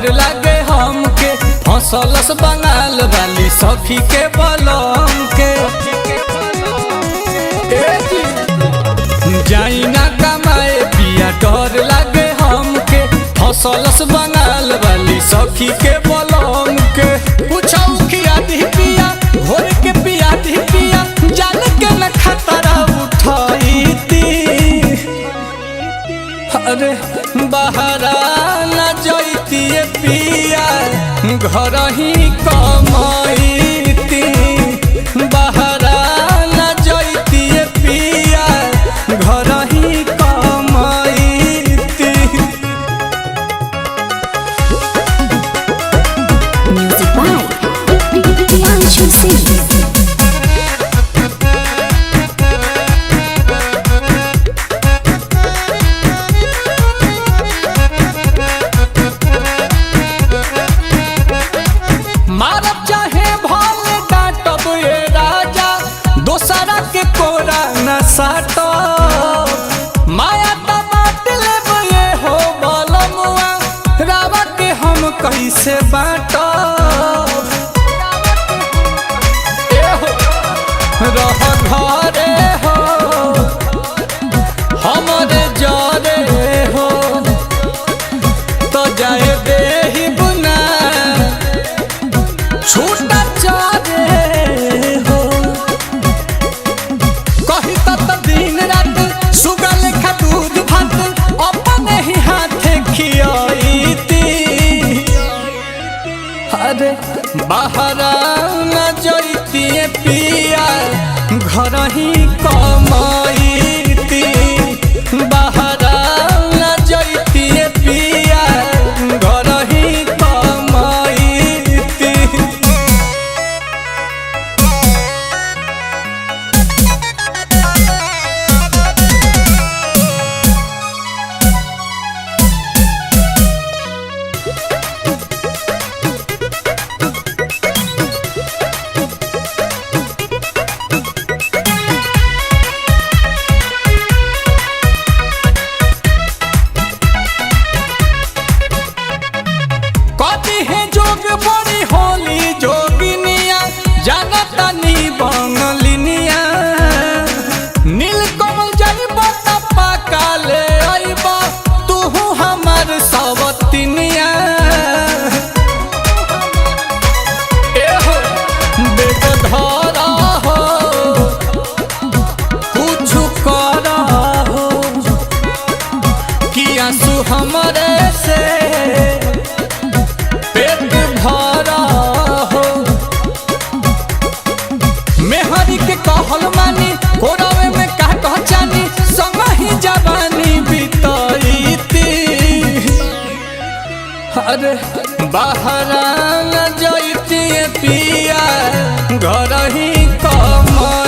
डर लागे हमके हंसलस बंगाल वाली सखी के बलम के जाई ना कमाए पिया डर लागे हमके हंसलस बंगाल वाली सखी के बलम के पूछाऊ खिया दी पिया घोर के पिया दी पिया जान के न खतरा उठाई अरे बहरा न जैती पिया घर ही कमाईती बहरा न जैती पिया घर ही कमाईती। Music by Priyanshu Singh. मारब चाहे भल डांटब ये राजा दोसरा के कोरा न साटब माया त बाँट लेब ये हो बलमुआ रावा के हम कैसे बाँटब रह घरे हो हमरे जरे हो तो जाए देही बुना छूटा चाहे हो कही तत दिन रात सुगा लेखा दूध भात अपने ही हाथे खियाईती अरे बहरा न जैती पिया घर ही कमाईती बहरा न जैती पिया घर ही कमाईती। कभी है जोग बड़ी होली जोगिनिया जानता नी बंगलिनिया नील कमल जाइब तपा काले आइब तू हमार सवतिनिया एहो बेग धरा हो कुछ करा हो कि आंसू हमरे से पेट भरा हो मेहरी के कहल मानी कोरावे में का कहचानी संग ही जवानी बीतईती अरे बहरा न जैती पिया घर ही कमाई।